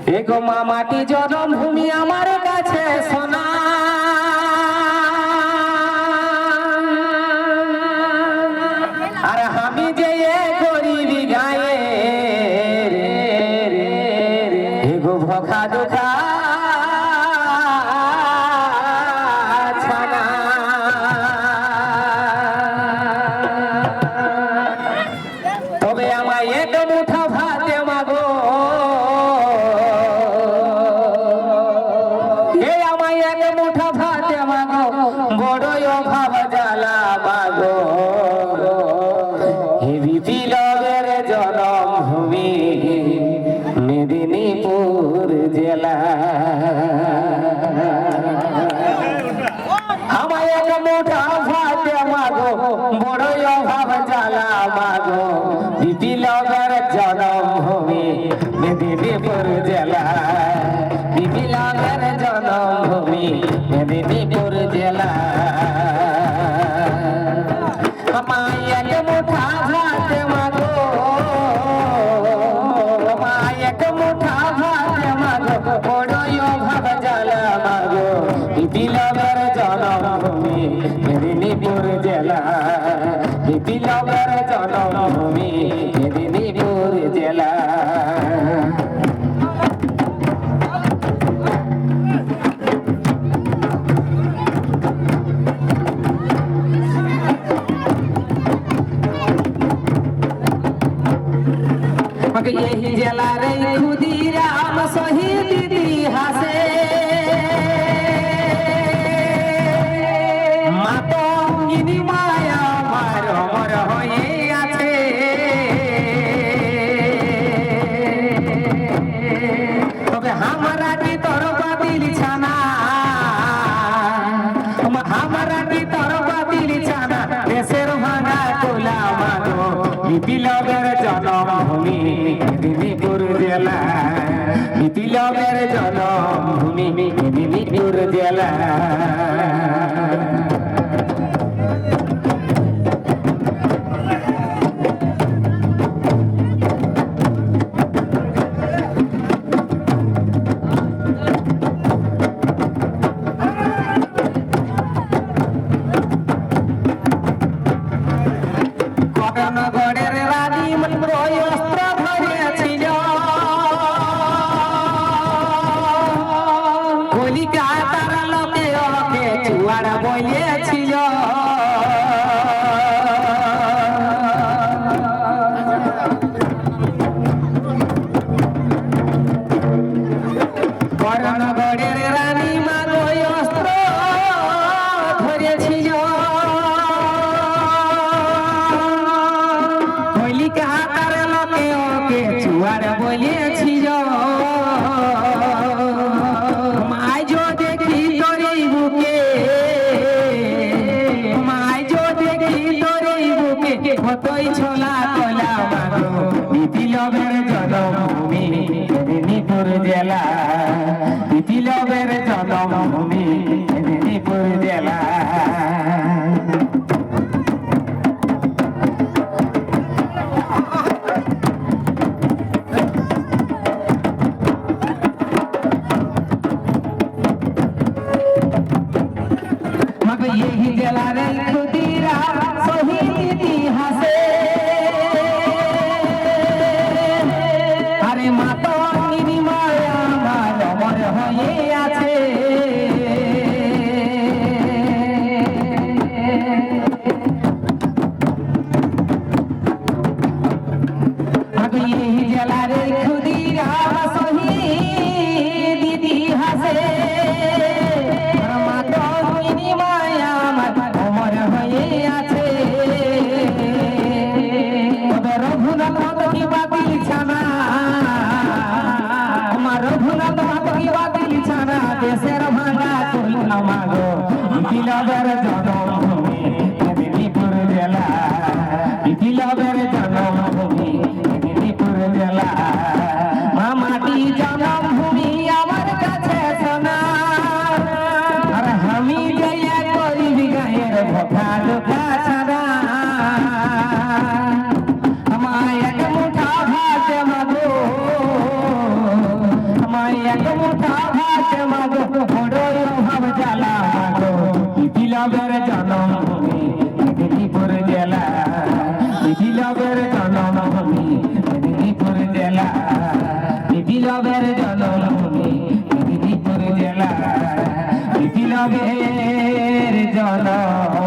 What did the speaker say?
এগো মামাটি জন্মভূমি আমার কাছে সোনা আর আমি যে গরিবি গায়ে এগো ভোখা দুখা ছানা তবে আমায় এক মুঠা ভাতে মাগো বড়ই অভাব জ্বালা মাগো হে বিপ্লবের জন্মভূমি মেদিনীপুর জেলা আমায় এক মুঠা ভাতে মাগো বড়ই অভাব জ্বালা মাগো বিপ্লবের জন্মভূমি মেদিনীপুর জেলা বিপ্লবের জন্মভূমি মেদিনীপুর জেলা আমায় এক মুঠা ভাতে মাগো আমায় এক মুঠা ভাতে মাগো বড়ই অভাব জ্বালা মাগো বিপ্লবের জন্মভূমি মেদিনীপুর জেলা বিপ্লবের জন্মভূমি মেদিনীপুর জেলা यही जला रही खुदीराम शहीद इतिहासे मातो इनी माया मार मर हये आछे तबे हमरा की तरफा दिल छाना हमरा की तरफा दिल छाना देशेर भाঙা कोला मागो বিপ্লবের জন্মভূমি মেদিনীপুর জেলা বিপ্লবের জন্মভূমি মেদিনীপুর জেলা কটনগড়ের রানী মন্ত্রয় অস্ত্র ধরেছিল কলিকাতার লোকে ওকে চুয়ার বলেছিল কটনগড়ের রানী মন্ত্রয় অস্ত্র ধরেছিল কলিকাতার লোকে ওকে চুয়ার বলেছিল মাই যো দেখি তোরে বুকে মাই যো দেখি তোরে বুকে কতই ছোলা কলা মাগো বিপ্লবের জন্মভূমি মেদিনীপুর জেলা বিপ্লবের জন্মভূমি মেদিনীপুর জেলা यही जला रे खुदीराम शहीद इतिहासे अरे मातो इनी माया मार मर हये आछे यही जला रे खुदीराम शहीद इतिहासे দেশের ভাঙা কোলা মাগো বিপ্লবের জন্মভূমি মেদিনীপুর জেলা বিপ্লবের জন্মভূমি মেদিনীপুর জেলা মামাটি জন্মভূমি আমার কাছে সোনা আর আমি জয়া গরিবি গায়ের ভোখা দুখা ছাড়া আমায় এক মুঠা ভাত মাগো এক মুঠা ভাত মাগো বড়ই অভাব জ্বালা মাগো বিপ্লবের জন্মভূমি মেদিনীপুর জেলা বিপ্লবের জন্মভূমি মেদিনীপুর জেলা বিপ্লবের জন্মভূমি মেদিনীপুর জেলা বিপ্লবের জন্ম